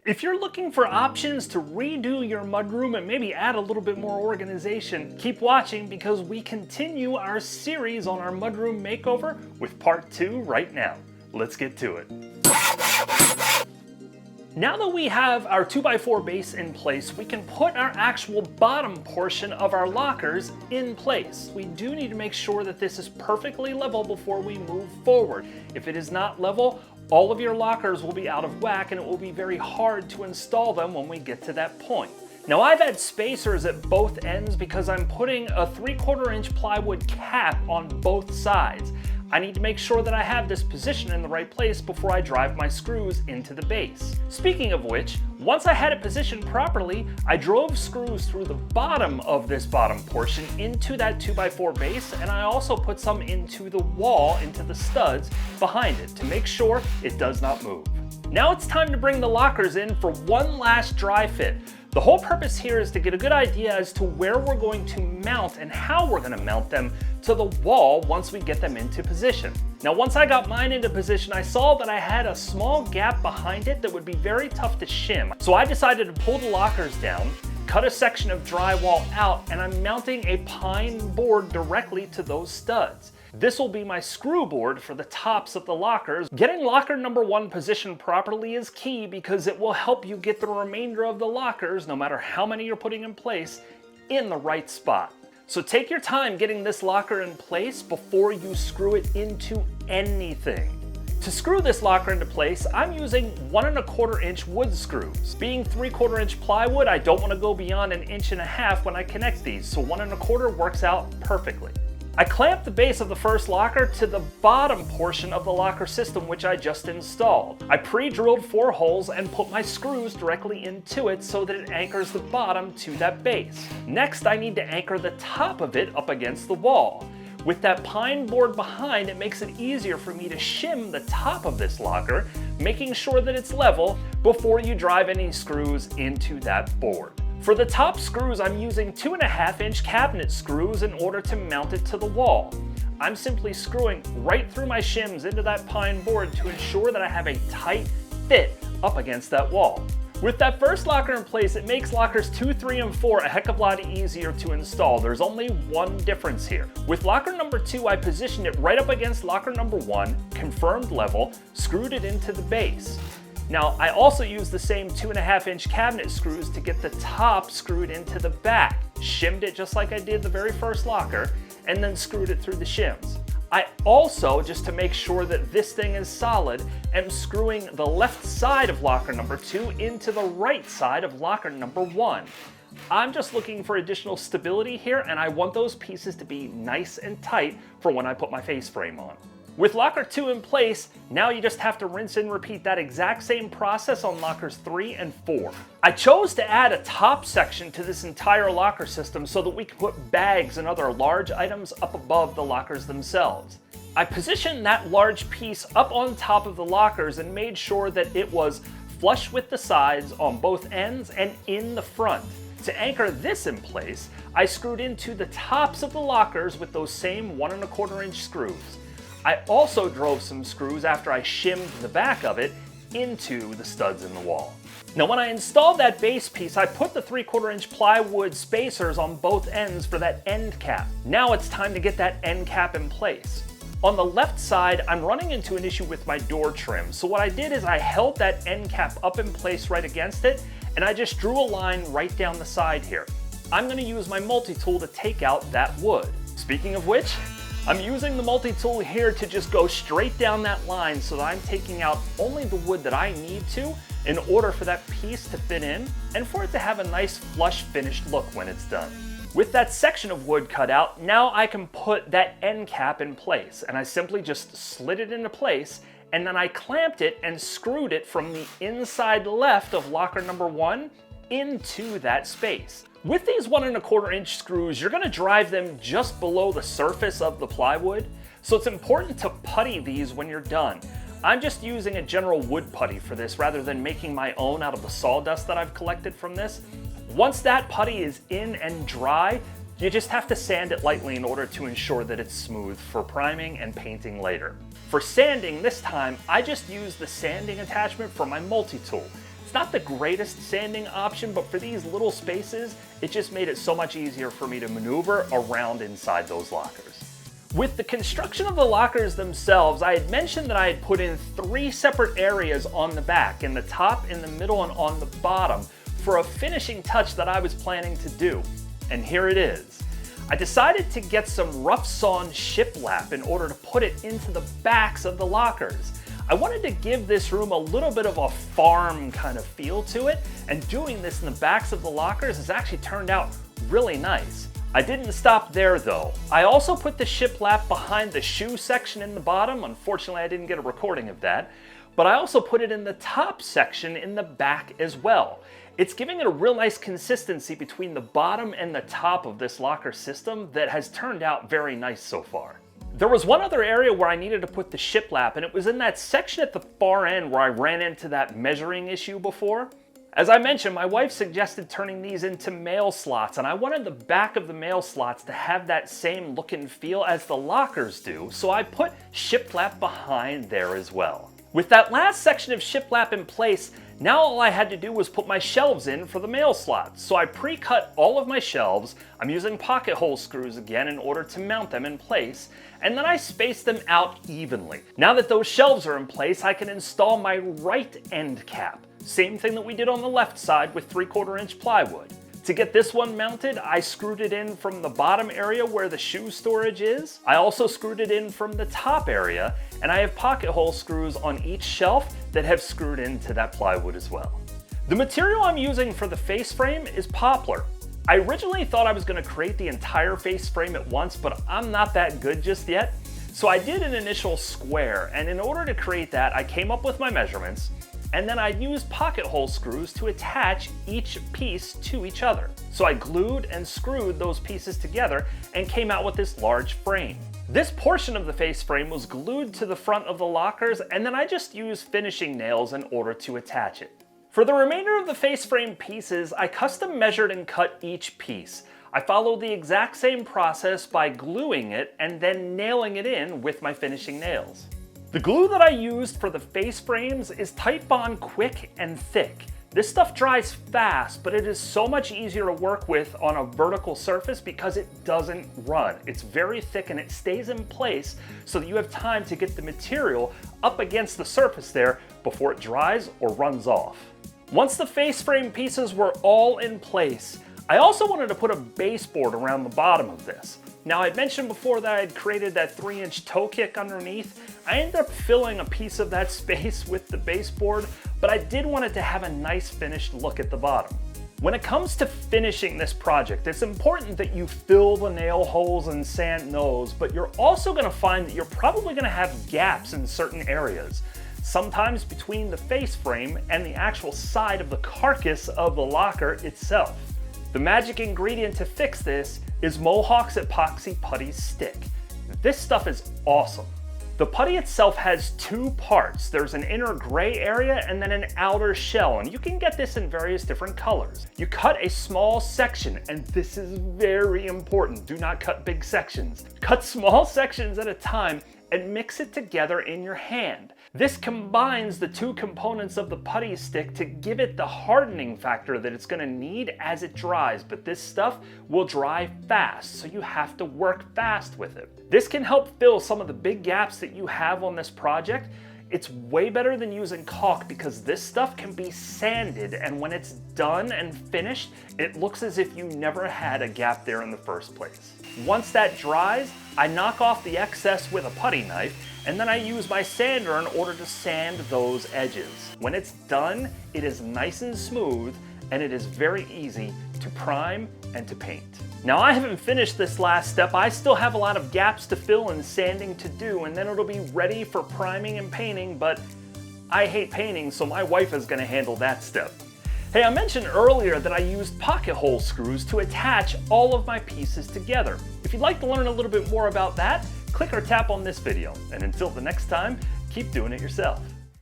If you're looking for options to redo your mudroom and maybe add a little bit more organization, keep watching because we continue our series on our mudroom makeover with part 2 right now. Let's get to it. Now that we have our 2x4 base in place, we can put our actual bottom portion of our lockers in place. We do need to make sure that this is perfectly level before we move forward. If it is not level, all of your lockers will be out of whack and it will be very hard to install them when we get to that point. Now I've had spacers at both ends because I'm putting a 3/4 inch plywood cap on both sides. I need to make sure that I have this position in the right place before I drive my screws into the base. Speaking of which, once I had it positioned properly, I drove screws through the bottom of this bottom portion into that 2x4 base, and I also put some into the wall, into the studs behind it to make sure it does not move. Now it's time to bring the lockers in for one last dry fit. The whole purpose here is to get a good idea as to where we're going to mount and how we're going to mount them to the wall once we get them into position. Now once I got mine into position, I saw that I had a small gap behind it that would be very tough to shim. So I decided to pull the lockers down, cut a section of drywall out, and I'm mounting a pine board directly to those studs. This will be my screw board for the tops of the lockers. Getting locker number 1 positioned properly is key because it will help you get the remainder of the lockers, no matter how many you're putting in place, in the right spot. So take your time getting this locker in place before you screw it into anything. To screw this locker into place, I'm using 1¼ inch wood screws. Being 3/4 inch plywood, I don't want to go beyond 1.5 inches when I connect these, so 1¼ works out perfectly. I clamped the base of the first locker to the bottom portion of the locker system which I just installed. I pre-drilled 4 holes and put my screws directly into it so that it anchors the bottom to that base. Next, I need to anchor the top of it up against the wall. With that pine board behind, it makes it easier for me to shim the top of this locker, making sure that it's level before you drive any screws into that board. For the top screws, I'm using 2.5 inch cabinet screws in order to mount it to the wall. I'm simply screwing right through my shims into that pine board to ensure that I have a tight fit up against that wall. With that first locker in place, it makes lockers 2, 3, and 4 a heck of a lot easier to install. There's only one difference here. With locker number 2, I positioned it right up against locker number 1, confirmed level, screwed it into the base. Now, I also used the same 2.5 inch cabinet screws to get the top screwed into the back, shimmed it just like I did the very first locker, and then screwed it through the shims. I also, just to make sure that this thing is solid, am screwing the left side of locker number 2 into the right side of locker number 1. I'm just looking for additional stability here, and I want those pieces to be nice and tight for when I put my face frame on. With locker 2 in place, now you just have to rinse and repeat that exact same process on lockers 3 and 4. I chose to add a top section to this entire locker system so that we can put bags and other large items up above the lockers themselves. I positioned that large piece up on top of the lockers and made sure that it was flush with the sides on both ends and in the front. To anchor this in place, I screwed into the tops of the lockers with those same 1¼ inch screws. I also drove some screws after I shimmed the back of it into the studs in the wall. Now when I installed that base piece, I put the 3/4 inch plywood spacers on both ends for that end cap. Now it's time to get that end cap in place. On the left side, I'm running into an issue with my door trim, so what I did is I held that end cap up in place right against it, and I just drew a line right down the side here. I'm going to use my multi-tool to take out that wood. Speaking of which, I'm using the multi-tool here to just go straight down that line so that I'm taking out only the wood that I need to in order for that piece to fit in and for it to have a nice flush finished look when it's done. With that section of wood cut out, now I can put that end cap in place, and I simply just slid it into place, and then I clamped it and screwed it from the inside left of locker number 1 into that space. With these 1¼ inch screws, you're going to drive them just below the surface of the plywood, so it's important to putty these when you're done. I'm just using a general wood putty for this rather than making my own out of the sawdust that I've collected from this. Once that putty is in and dry, you just have to sand it lightly in order to ensure that it's smooth for priming and painting later. For sanding this time, I just used the sanding attachment from my multi-tool. It's not the greatest sanding option, but for these little spaces, it just made it so much easier for me to maneuver around inside those lockers. With the construction of the lockers themselves, I had mentioned that I had put in 3 separate areas on the back, in the top, in the middle, and on the bottom, for a finishing touch that I was planning to do. And here it is. I decided to get some rough sawn shiplap in order to put it into the backs of the lockers. I wanted to give this room a little bit of a farm kind of feel to it, and doing this in the backs of the lockers has actually turned out really nice. I didn't stop there though. I also put the shiplap behind the shoe section in the bottom. Unfortunately, I didn't get a recording of that, but I also put it in the top section in the back as well. It's giving it a real nice consistency between the bottom and the top of this locker system that has turned out very nice so far. There was one other area where I needed to put the shiplap, and it was in that section at the far end where I ran into that measuring issue before. As I mentioned, my wife suggested turning these into mail slots, and I wanted the back of the mail slots to have that same look and feel as the lockers do, so I put shiplap behind there as well. With that last section of shiplap in place, now all I had to do was put my shelves in for the mail slots. So I pre-cut all of my shelves. I'm using pocket hole screws again in order to mount them in place, and then I spaced them out evenly. Now that those shelves are in place, I can install my right end cap. Same thing that we did on the left side with 3/4 inch plywood. To get this one mounted, I screwed it in from the bottom area where the shoe storage is. I also screwed it in from the top area, and I have pocket hole screws on each shelf that have screwed into that plywood as well. The material I'm using for the face frame is Poplar. I originally thought I was going to create the entire face frame at once, but I'm not that good just yet. So I did an initial square, and in order to create that, I came up with my measurements, and then I used pocket hole screws to attach each piece to each other. So I glued and screwed those pieces together and came out with this large frame. This portion of the face frame was glued to the front of the lockers, and then I just used finishing nails in order to attach it. For the remainder of the face frame pieces, I custom measured and cut each piece. I followed the exact same process by gluing it and then nailing it in with my finishing nails. The glue that I used for the face frames is Titebond Quick and Thick. This stuff dries fast, but it is so much easier to work with on a vertical surface because it doesn't run. It's very thick and it stays in place so that you have time to get the material up against the surface there before it dries or runs off. Once the face frame pieces were all in place, I also wanted to put a baseboard around the bottom of this. Now, I mentioned before that I had created that 3-inch toe kick underneath. I ended up filling a piece of that space with the baseboard, but I did want it to have a nice finished look at the bottom. When it comes to finishing this project, it's important that you fill the nail holes and sand those, but you're also going to find that you're probably going to have gaps in certain areas. Sometimes between the face frame and the actual side of the carcass of the locker itself. The magic ingredient to fix this is Mohawk's Epoxy Putty Stick. This stuff is awesome. The putty itself has 2 parts. There's an inner gray area and then an outer shell, and you can get this in various different colors. You cut a small section, and this is very important. Do not cut big sections. Cut small sections at a time and mix it together in your hand. This combines the 2 components of the putty stick to give it the hardening factor that it's going to need as it dries, but this stuff will dry fast, so you have to work fast with it. This can help fill some of the big gaps that you have on this project. It's way better than using caulk because this stuff can be sanded, and when it's done and finished, it looks as if you never had a gap there in the first place. Once that dries, I knock off the excess with a putty knife, and then I use my sander in order to sand those edges. When it's done, it is nice and smooth, and it is very easy to prime and to paint. Now, I haven't finished this last step. I still have a lot of gaps to fill and sanding to do, and then it'll be ready for priming and painting, but I hate painting, so my wife is going to handle that step. Hey, I mentioned earlier that I used pocket hole screws to attach all of my pieces together. If you'd like to learn a little bit more about that, click or tap on this video. And until the next time, keep doing it yourself.